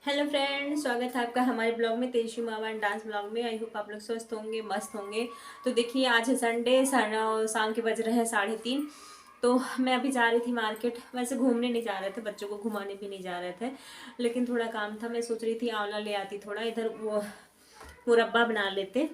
Hello friends, स्वागत है आपका हमारे ब्लॉग में तेजस्वी मामा डांस ब्लॉग में। आई होप आप लोग स्वस्थ होंगे, मस्त होंगे। तो देखिए, आज है संडे, शाम के बज रहे हैं 3:30। तो मैं अभी जा रही थी मार्केट। वैसे घूमने नहीं जा रहे थे, बच्चों को घुमाने भी नहीं जा रहे थे, लेकिन थोड़ा काम था। मैं सोच रही थी आंवला ले आती, थोड़ा इधर वो मुरब्बा बना लेते,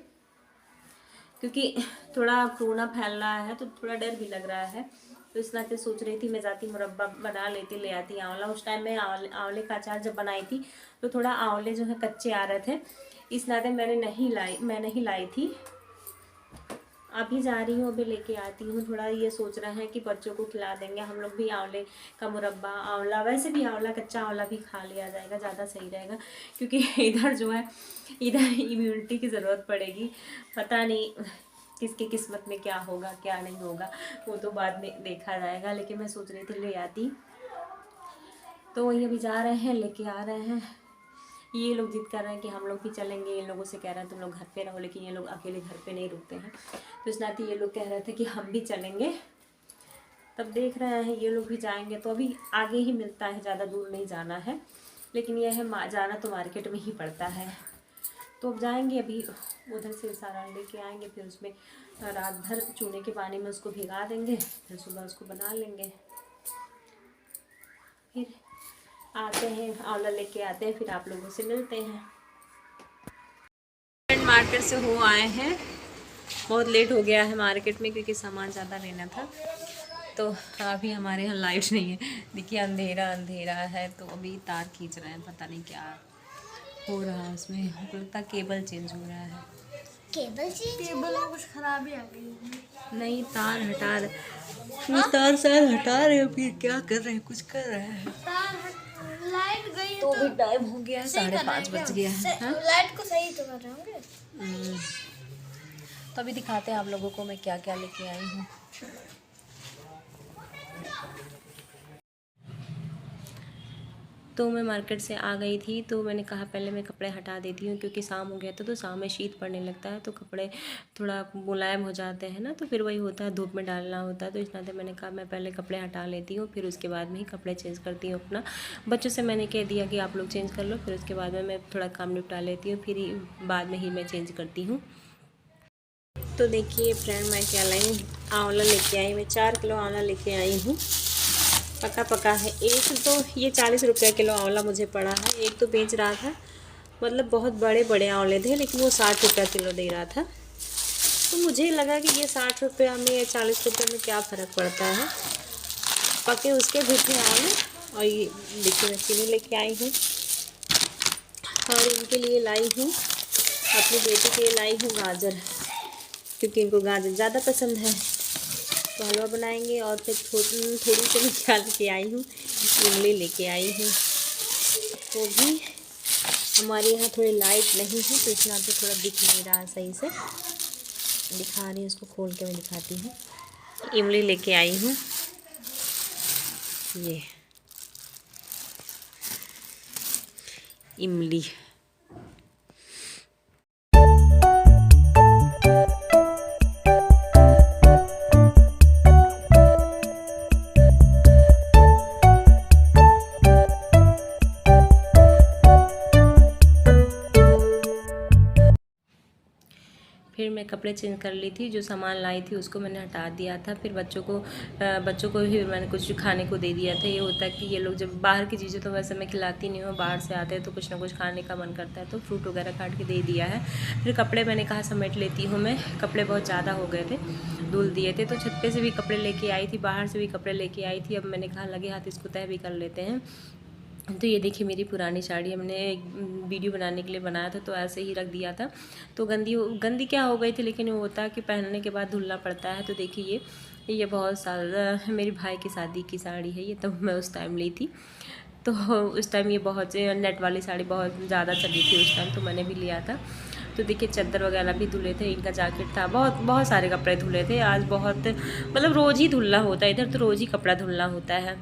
क्योंकि थोड़ा कोरोना फैल रहा है तो थोड़ा डर भी लग रहा है। तो इस नाते सोच रही थी मैं जाती मुरब्बा बना लेती, ले आती आंवला। उस टाइम में आंवले का अचार जब बनाई थी तो थोड़ा आंवले जो है कच्चे आ रहे थे, इस नाते मैं नहीं लाई थी। अभी जा रही हूँ, अभी लेके आती हूँ। थोड़ा ये सोच रहे हैं कि बच्चों को खिला देंगे हम लोग भी आंवले का मुरब्बा। आंवला वैसे भी आंवला, कच्चा आंवला भी खा लिया जाएगा, ज़्यादा सही रहेगा, क्योंकि इधर जो है इधर इम्यूनिटी की ज़रूरत पड़ेगी। पता नहीं किसकी किस्मत में क्या होगा क्या नहीं होगा, वो तो बाद में देखा जाएगा। लेकिन मैं सोच रही थी ले आती। तो वही अभी जा रहे हैं, लेके आ रहे हैं। ये लोग जिद कर रहे हैं कि हम लोग भी चलेंगे। इन लोगों से कह रहे हैं तुम लोग घर पे रहो, लेकिन ये लोग अकेले घर पे नहीं रुकते हैं। तो इस नाते ये लोग कह रहे थे कि हम भी चलेंगे। तब देख रहे हैं, ये लोग भी जाएंगे तो अभी आगे ही मिलता है, ज़्यादा दूर नहीं जाना है। लेकिन यह है जाना तो मार्केट में ही पड़ता है। तो अब जाएंगे, अभी उधर से सारा लेके आएंगे, फिर उसमें रात भर चूने के पानी में उसको भिगा देंगे, फिर सुबह उसको बना लेंगे। फिर आते हैं, आंवला लेके आते हैं, फिर आप लोगों से मिलते हैं। मार्केट से हो आए हैं, बहुत लेट हो गया है मार्केट में, क्योंकि सामान ज़्यादा लेना था। तो अभी हमारे यहाँ लाइट नहीं है, देखिए अंधेरा अंधेरा है। तो अभी तार खींच रहे हैं, पता नहीं क्या हो रहा है उसमें। हमको लगता है केबल चेंज हो रहा है। केबल में कुछ खराबी आ गई। नहीं, तार हटा रहे, तार शायद हटा रहे हैं, फिर क्या कर रहे हैं, कुछ कर रहे हैं। लाइट गई तो भी टाइम हो गया है, 5:30 बज गया है। लाइट को सही तो कर रहे होंगे। तो अभी दिखाते हैं आप लोगों को मैं क्या क्या लेके आई हूँ। तो मैं मार्केट से आ गई थी, तो मैंने कहा पहले मैं कपड़े हटा देती हूँ, क्योंकि शाम हो गया था। तो शाम में शीत पड़ने लगता है, तो कपड़े थोड़ा मुलायम हो जाते हैं ना, तो फिर वही होता है, धूप में डालना होता है। तो इस नाते मैंने कहा मैं पहले कपड़े हटा लेती हूँ, फिर उसके बाद में ही कपड़े चेंज करती हूँ अपना। बच्चों से मैंने कह दिया कि आप लोग चेंज कर लो, फिर उसके बाद में मैं थोड़ा काम निपटा लेती हूँ, फिर बाद में ही मैं चेंज करती हूँ। तो देखिए फ्रेंड, मैं क्या लाई हूँ, आंवला लेके आई। मैं 4 किलो आंवला लेके आई हूँ, पका पका है। एक तो ये 40 रुपये किलो आंवला मुझे पड़ा है। एक तो बेच रहा था, मतलब बहुत बड़े बड़े आंवले थे, लेकिन वो 60 रुपये किलो दे रहा था। तो मुझे लगा कि ये 60 रुपये में या 40 रुपये में क्या फ़र्क पड़ता है। पके उसके भी थे आंवले। और ये देखिए, मैं चीनी लेके आई हूँ, और इनके लिए लाई हूँ, अपनी बेटी के लिए लाई हूँ गाजर, क्योंकि इनको गाजर ज़्यादा पसंद है। तो हलवा बनाएंगे। और फिर थोड़ी सी मैं क्या लेके आई हूँ, इमली लेके आई हूँ। वो भी हमारे यहाँ थोड़ी लाइट नहीं है, तो इस नाते थोड़ा दिख नहीं रहा सही से। दिखा रही हूँ, उसको खोल के मैं दिखाती हूँ। इमली लेके आई हूँ, ये इमली। फिर मैं कपड़े चेंज कर ली थी, जो सामान लाई थी उसको मैंने हटा दिया था। फिर बच्चों को भी मैंने कुछ खाने को दे दिया था। ये होता है कि ये लोग जब बाहर की चीज़ें तो वैसे मैं खिलाती नहीं हूँ, बाहर से आते हैं तो कुछ ना कुछ खाने का मन करता है, तो फ्रूट वगैरह काट के दे दिया है। फिर कपड़े मैंने कहा समेट लेती हूँ मैं, कपड़े बहुत ज़्यादा हो गए थे, धुल दिए थे। तो छत पे से भी कपड़े लेके आई थी, बाहर से भी कपड़े लेके आई थी। अब मैंने कहा लगे हाथ इसको तय भी कर लेते हैं। तो ये देखिए मेरी पुरानी साड़ी, हमने एक वीडियो बनाने के लिए बनाया था, तो ऐसे ही रख दिया था। तो गंदी क्या हो गई थी, लेकिन वो होता है कि पहनने के बाद धुलना पड़ता है। तो देखिए ये बहुत साल मेरी भाई की शादी की साड़ी है ये, तब मैं उस टाइम ली थी। तो उस टाइम ये बहुत नेट वाली साड़ी बहुत ज़्यादा चली थी उस टाइम, तो मैंने भी लिया था। तो देखिए चादर वगैरह भी धुले थे, इनका जैकेट था, बहुत बहुत सारे कपड़े धुले थे आज। बहुत मतलब रोज़ ही धुलना होता है इधर, तो रोज़ ही कपड़ा धुलना होता है।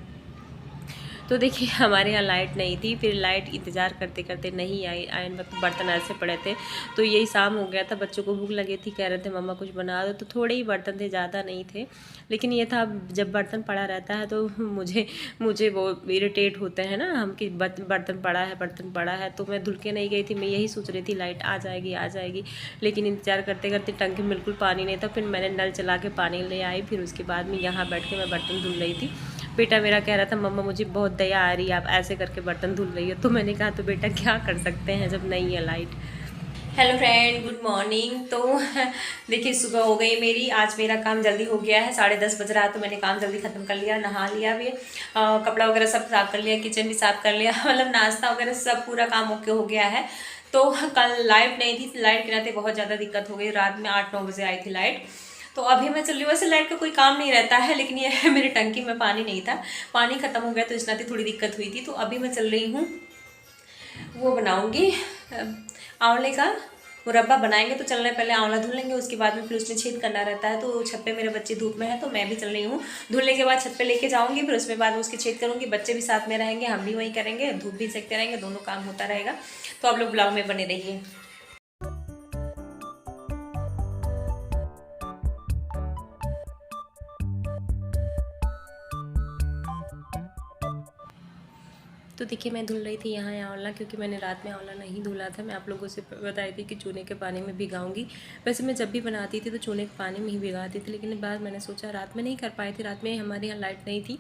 तो देखिए हमारे यहाँ लाइट नहीं थी, फिर लाइट इंतज़ार करते करते नहीं आई मतलब बर्तन ऐसे पड़े थे। तो यही शाम हो गया था, बच्चों को भूख लगी थी, कह रहे थे मम्मा कुछ बना दो, तो थोड़े ही बर्तन थे, ज़्यादा नहीं थे। लेकिन ये था जब बर्तन पड़ा रहता है तो मुझे वो इरिटेट होते हैं ना हम कि बर्तन पड़ा है। तो मैं धुल के नहीं गई थी, मैं यही सोच रही थी लाइट आ जाएगी। लेकिन इंतज़ार करते करते टंकी में बिल्कुल पानी नहीं था। फिर मैंने नल चला के पानी ले आई, फिर उसके बाद में यहाँ बैठ के मैं बर्तन धुल रही थी। बेटा मेरा कह रहा था मम्मा मुझे बहुत दया आ रही है, आप ऐसे करके बर्तन धुल रही हो। तो मैंने कहा तो बेटा क्या कर सकते हैं जब नहीं है light. Hello friend, good morning. तो देखिए सुबह हो गई मेरी, आज मेरा काम जल्दी हो गया है, 10:30 बज रहा है। तो मैंने काम जल्दी ख़त्म कर लिया, नहा लिया भी, कपड़ा वगैरह सब साफ़ कर लिया, किचन भी साफ़ कर लिया मतलब नाश्ता वगैरह सब पूरा काम ओके हो गया है। तो कल लाइट नहीं थी, लाइट के रहते बहुत ज़्यादा दिक्कत हो गई। रात में 8-9 बजे आई थी लाइट। तो अभी मैं चल रही हूँ। वैसे लाइट का कोई काम नहीं रहता है, लेकिन ये मेरी टंकी में पानी नहीं था, पानी ख़त्म हो गया तो इस नाते थोड़ी दिक्कत हुई थी। तो अभी मैं चल रही हूँ, वो बनाऊँगी आंवले का मुरब्बा बनाएंगे। तो चलने पहले आंवला धुल लेंगे, उसके बाद में फिर उसमें छेद करना रहता है। तो छत पे मेरे बच्चे धूप में है, तो मैं भी चल रही हूँ। धुलने के बाद छत पे लेके जाऊँगी, फिर उसमें बाद में उसके छेद करूँगी। बच्चे भी साथ में रहेंगे, हम भी वहीं करेंगे, धूप भी सेकते रहेंगे, दोनों काम होता रहेगा। तो आप लोग ब्लॉग में बने रहिए। तो देखिए मैं धुल रही थी यहाँ आंवला, क्योंकि मैंने रात में आंवला नहीं धुला था। मैं आप लोगों से बताई थी कि चूने के पानी में भिगाऊंगी। वैसे मैं जब भी बनाती थी तो चूने के पानी में ही भिगाती थी, लेकिन बाद मैंने सोचा रात में नहीं कर पाई थी। रात में हमारे यहाँ लाइट नहीं थी,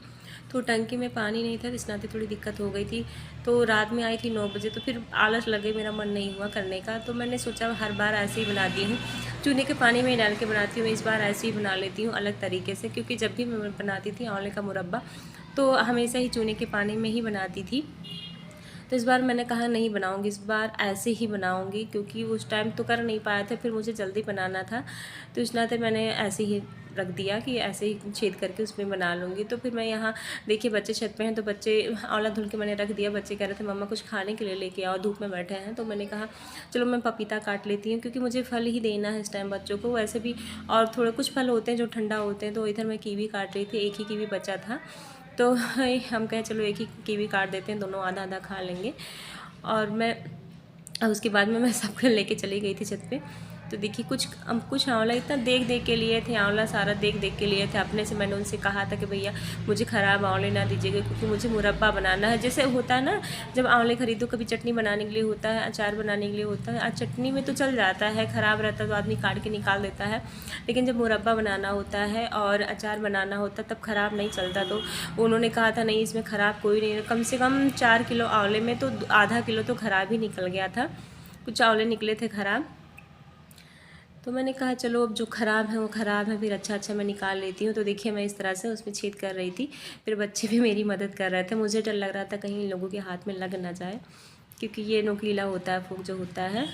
तो टंकी में पानी नहीं था, इस नाते थोड़ी दिक्कत हो गई थी। तो रात में आई थी 9 बजे, तो फिर आलस लगे, मेरा मन नहीं हुआ करने का। तो मैंने सोचा हर बार ऐसे ही बना दी हूँ, चूने के पानी में डाल के बनाती हूँ। इस बार ऐसे ही बना लेती हूँ अलग तरीके से, क्योंकि जब भी मैं बनाती थी आंवले का मुरब्बा तो हमेशा ही चूने के पानी में ही बनाती थी। तो इस बार मैंने कहा नहीं बनाऊंगी, इस बार ऐसे ही बनाऊंगी, क्योंकि उस टाइम तो कर नहीं पाया था, फिर मुझे जल्दी बनाना था। तो इस नाते मैंने ऐसे ही रख दिया कि ऐसे ही छेद करके उसमें बना लूँगी। तो फिर मैं यहाँ देखिए बच्चे छत पे हैं, तो बच्चे आंवला धुल के मैंने रख दिया। बच्चे कह रहे थे मम्मा कुछ खाने के लिए लेके आओ, धूप में बैठे हैं। तो मैंने कहा चलो मैं पपीता काट लेती हूँ, क्योंकि मुझे फल ही देना है इस टाइम बच्चों को। वैसे भी और थोड़े कुछ फल होते हैं जो ठंडा होते हैं। तो इधर मैं कीवी काट रही थी, एक ही कीवी बचा था, तो हम कहे चलो एक ही कीवी काट देते हैं, दोनों आधा आधा खा लेंगे। और उसके बाद में मैं सबको लेके चली गई थी छत पे। तो देखिए कुछ आंवला इतना देख के लिए थे, आंवला सारा देख के लिए थे अपने से। मैंने उनसे कहा था कि भैया मुझे ख़राब आंवले ना दीजिएगा, क्योंकि मुझे मुरब्बा बनाना है। जैसे होता है ना, जब आंवले खरीदो, कभी चटनी बनाने के लिए होता है, अचार बनाने के लिए होता है। चटनी में तो चल जाता है, ख़राब रहता है तो आदमी काट के निकाल देता है, लेकिन जब मुरब्बा बनाना होता है और अचार बनाना होता है तब ख़राब नहीं चलता। तो उन्होंने कहा था नहीं इसमें ख़राब कोई नहीं है। कम से कम 4 किलो आंवले में तो आधा किलो तो ख़राब ही निकल गया था, कुछ आंवले निकले थे ख़राब। तो मैंने कहा चलो अब जो ख़राब है वो ख़राब है, फिर अच्छा मैं निकाल लेती हूँ। तो देखिए मैं इस तरह से उसमें छेद कर रही थी, फिर बच्चे भी मेरी मदद कर रहे थे। मुझे डर लग रहा था कहीं इन लोगों के हाथ में लग ना जाए, क्योंकि ये नुकीला होता है, फूक जो होता है।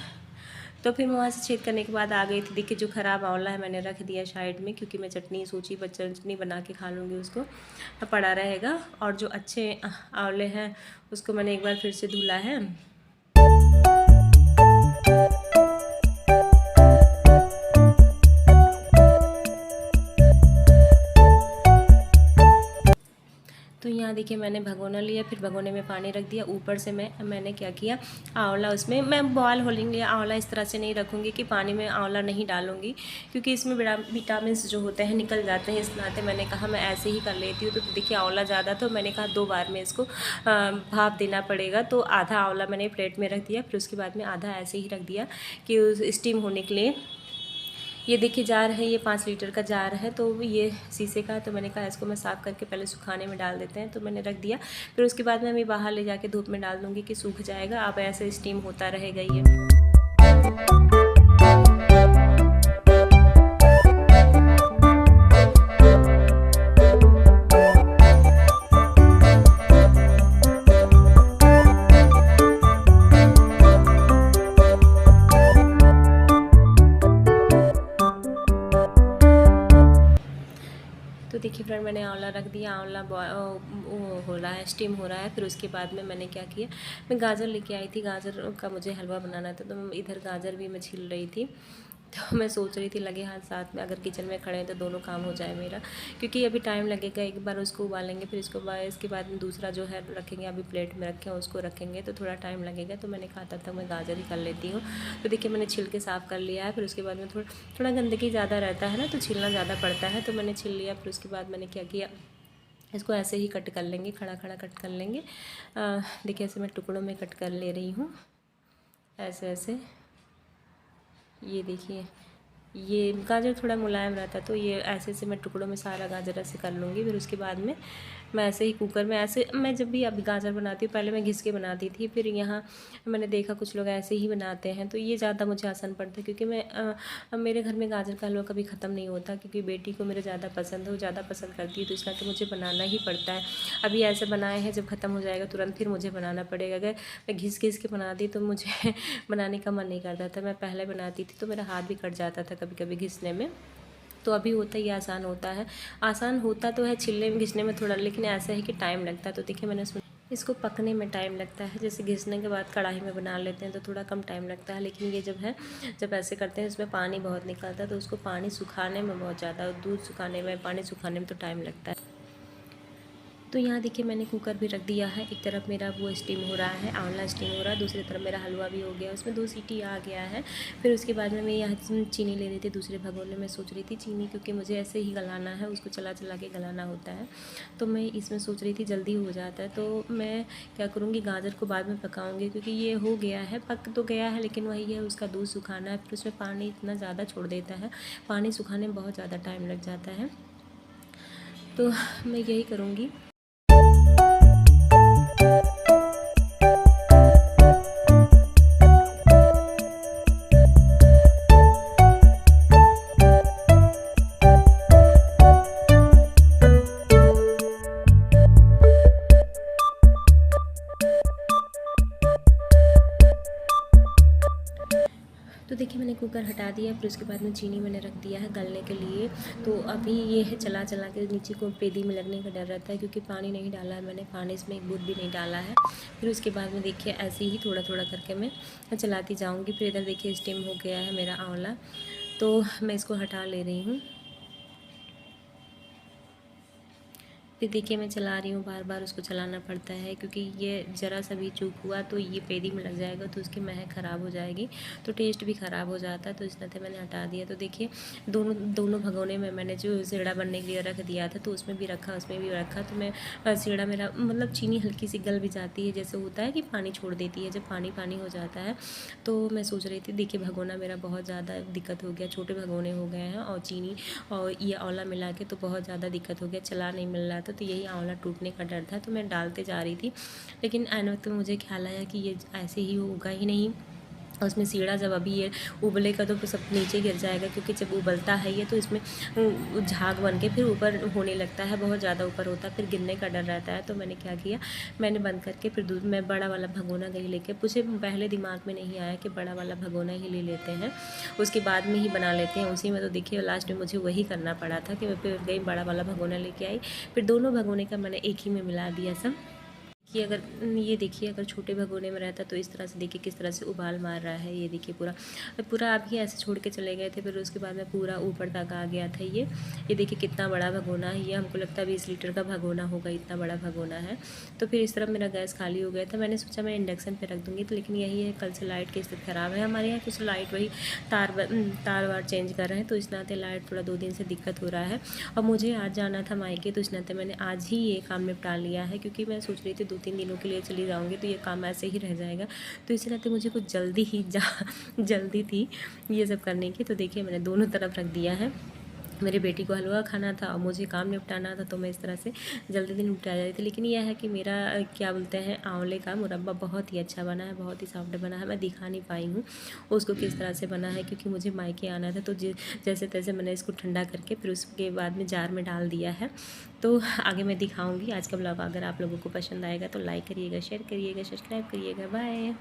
तो फिर मैं वहाँ से छेद करने के बाद आ गई थी। देखिए जो ख़राब आंवला है मैंने रख दिया साइड में, क्योंकि मैं चटनी सोची चटनी बना के खा लूँगी, उसको पड़ा रहेगा। और जो अच्छे आंवले हैं उसको मैंने एक बार फिर से धुला है। तो यहाँ देखिए मैंने भगोना लिया, फिर भगोने में पानी रख दिया। ऊपर से मैंने क्या किया, आंवला उसमें मैं बॉयल होल्डिंग लिया। आंवला इस तरह से नहीं रखूँगी कि पानी में आंवला नहीं डालूँगी, क्योंकि इसमें विटामिन जो होते हैं निकल जाते हैं। इस नाते मैंने कहा मैं ऐसे ही कर लेती हूँ। तो देखिए आंवला ज़्यादा, तो मैंने कहा 2 बार में इसको भाप देना पड़ेगा। तो आधा आंवला मैंने प्लेट में रख दिया, फिर उसके बाद में आधा ऐसे ही रख दिया कि स्टीम होने के लिए। ये देखिए जार है, ये 5 लीटर का जार है, तो ये शीशे का है। तो मैंने कहा इसको मैं साफ़ करके पहले सुखाने में डाल देते हैं, तो मैंने रख दिया। फिर उसके बाद मैं बाहर ले जाके धूप में डाल दूँगी कि सूख जाएगा। अब ऐसे स्टीम होता रहेगा ये। तो देखिए फ्रेंड मैंने आंवला रख दिया, आंवला हो रहा है, स्टीम हो रहा है। फिर उसके बाद में मैंने क्या किया, मैं गाजर लेके आई थी, गाजर का मुझे हलवा बनाना था। तो इधर गाजर भी मैं छील रही थी। तो मैं सोच रही थी लगे हाथ साथ में अगर किचन में खड़े हैं तो दोनों काम हो जाए मेरा, क्योंकि अभी टाइम लगेगा। एक बार उसको उबालेंगे, फिर इसके बाद में दूसरा जो है रखेंगे, अभी प्लेट में रखे हैं उसको रखेंगे, तो थोड़ा टाइम लगेगा। तो मैंने कहा तब तक मैं गाजर ही कर लेती हूँ। तो देखिए मैंने छिलके साफ़ कर लिया है। फिर उसके बाद में थोड़ा गंदगी ज़्यादा रहता है ना, तो छीलना ज़्यादा पड़ता है, तो मैंने छील लिया। फिर उसके बाद मैंने क्या किया, इसको ऐसे ही कट कर लेंगे, खड़ा खड़ा कट कर लेंगे। देखिए ऐसे मैं टुकड़ों में कट कर ले रही हूँ, ऐसे ऐसे। ये देखिए, ये गाजर थोड़ा मुलायम रहता है, तो ये ऐसे मैं टुकड़ों में सारा गाजर ऐसे कर लूँगी। फिर उसके बाद में मैं ऐसे ही कुकर में, ऐसे मैं जब भी अभी गाजर बनाती हूँ पहले मैं घिस के बनाती थी, फिर यहाँ मैंने देखा कुछ लोग ऐसे ही बनाते हैं, तो ये ज़्यादा मुझे आसान पड़ता है, क्योंकि मेरे घर में गाजर का हलवा कभी ख़त्म नहीं होता, क्योंकि बेटी को मेरे ज़्यादा पसंद है, वो ज़्यादा पसंद करती है, तो इसलिए तो मुझे बनाना ही पड़ता है। अभी ऐसे बनाए हैं, जब ख़त्म हो जाएगा तुरंत फिर मुझे बनाना पड़ेगा। अगर मैं घिस के बनाती तो मुझे बनाने का मन नहीं करता था। मैं पहले बनाती थी तो मेरा हाथ भी कट जाता था कभी कभी घिसने में। तो अभी होता ही आसान होता है, आसान होता तो है छिलने में घिसने में थोड़ा, लेकिन ऐसा है कि टाइम लगता है। तो देखिए मैंने इसको पकने में टाइम लगता है, जैसे घिसने के बाद कढ़ाई में बना लेते हैं तो थोड़ा कम टाइम लगता है, लेकिन ये जब ऐसे करते हैं इसमें पानी बहुत निकलता है, तो उसको पानी सुखाने में बहुत ज़्यादा, दूध सुखाने में, पानी सुखाने में तो टाइम लगता है। तो यहाँ देखिए मैंने कुकर भी रख दिया है। एक तरफ मेरा वो स्टीम हो रहा है, आंवला स्टीम हो रहा है, दूसरी तरफ मेरा हलवा भी हो गया, उसमें 2 सीटी आ गया है। फिर उसके बाद में मैं यहाँ चीनी ले रही थी दूसरे भगोने में। सोच रही थी चीनी, क्योंकि मुझे ऐसे ही गलाना है, उसको चला चला के गलाना होता है, तो मैं इसमें सोच रही थी जल्दी हो जाता है। तो मैं क्या करूँगी, गाजर को बाद में पकाऊँगी, क्योंकि ये हो गया है, पक तो गया है, लेकिन वही है उसका दूध सुखाना है। फिर उसमें पानी इतना ज़्यादा छोड़ देता है, पानी सुखाने में बहुत ज़्यादा टाइम लग जाता है, तो मैं यही करूँगी। तो देखिए मैंने कुकर हटा दिया। फिर उसके बाद में चीनी मैंने रख दिया है गलने के लिए। तो अभी ये है चला चला के नीचे को पेदी में लगने का डर रहता है, क्योंकि पानी नहीं डाला है मैंने, पानी इसमें एक बूंद भी नहीं डाला है। फिर उसके बाद में देखिए ऐसे ही थोड़ा थोड़ा करके मैं चलाती जाऊँगी। फिर इधर देखिए स्टीम हो गया है मेरा आंवला, तो मैं इसको हटा ले रही हूँ। फिर देखिए मैं चला रही हूँ, बार बार उसको चलाना पड़ता है, क्योंकि ये ज़रा सा भी चूक हुआ तो ये पेदी में लग जाएगा, तो उसकी महक ख़राब हो जाएगी, तो टेस्ट भी ख़राब हो जाता है। तो इस तरह से मैंने हटा दिया। तो देखिए दोनों भगोने में मैंने जो सीढ़ा बनने के लिए रख दिया था, तो उसमें भी रखा, उसमें भी रखा। तो मैं सीढ़ा मेरा मतलब चीनी हल्की सी गल भी जाती है, जैसे होता है कि पानी छोड़ देती है, जब पानी पानी हो जाता है। तो मैं सोच रही थी, देखिए भगोना मेरा बहुत ज़्यादा दिक्कत हो गया, छोटे भगोने हो गए हैं, और चीनी और ये आंवला मिला के तो बहुत ज़्यादा दिक्कत हो गया, चला नहीं मिल रहा था। तो यही आंवला टूटने का डर था, तो मैं डालते जा रही थी, लेकिन ऐन वक्त में मुझे ख्याल आया कि ये ऐसे ही होगा ही नहीं, और उसमें सीढ़ा जब अभी ये उबलेगा तो सब नीचे गिर जाएगा, क्योंकि जब उबलता है ये तो इसमें झाग बन के फिर ऊपर होने लगता है, बहुत ज़्यादा ऊपर होता है, फिर गिरने का डर रहता है। तो मैंने क्या किया, मैंने बंद करके फिर मैं बड़ा वाला भगोना गई लेके। मुझे पहले दिमाग में नहीं आया कि बड़ा वाला भगोना ही ले लेते हैं, उसके बाद में ही बना लेते हैं उसी में। तो देखिए लास्ट में मुझे वही करना पड़ा था कि मैं फिर गई बड़ा वाला भगोना लेके आई, फिर दोनों भगोने का मैंने एक ही में मिला दिया सब। कि अगर ये देखिए अगर छोटे भगोने में रहता तो इस तरह से देखिए किस तरह से उबाल मार रहा है। ये देखिए पूरा आप ही ऐसे छोड़ के चले गए थे, फिर उसके बाद में पूरा ऊपर तक आ गया था ये देखिए कितना बड़ा भगोना है ये, हमको लगता है 20 लीटर का भगोना होगा, इतना बड़ा भगोना है। तो फिर इस तरफ मेरा गैस खाली हो गया था, मैंने सोचा मैं इंडक्शन पर रख दूँगी, तो लेकिन यही है कल से लाइट की स्थिति ख़राब है हमारे यहाँ, कुछ लाइट वही तार वार चेंज कर रहे हैं, तो इस नाते लाइट थोड़ा 2 दिन से दिक्कत हो रहा है। और मुझे आज जाना था मायके, तो इस नाते मैंने आज ही ये काम निपटा लिया है, क्योंकि मैं सोच रही थी 2-3 दिनों के लिए चली जाऊंगी तो ये काम ऐसे ही रह जाएगा। तो इसी नाते मुझे कुछ जल्दी थी ये सब करने की। तो देखिए मैंने दोनों तरफ रख दिया है, मेरी बेटी को हलवा खाना था और मुझे काम निपटाना था, तो मैं इस तरह से जल्दी निपटा रही थी। लेकिन यह है कि मेरा क्या बोलते हैं आंवले का मुरब्बा बहुत ही अच्छा बना है, बहुत ही सॉफ्ट बना है। मैं दिखा नहीं पाई हूँ उसको किस तरह से बना है, क्योंकि मुझे मायके आना था, तो जैसे तैसे मैंने इसको ठंडा करके फिर उसके बाद में जार में डाल दिया है। तो आगे मैं दिखाऊँगी। आज का ब्लॉग अगर आप लोगों को पसंद आएगा तो लाइक करिएगा, शेयर करिएगा, सब्सक्राइब करिएगा। बाय।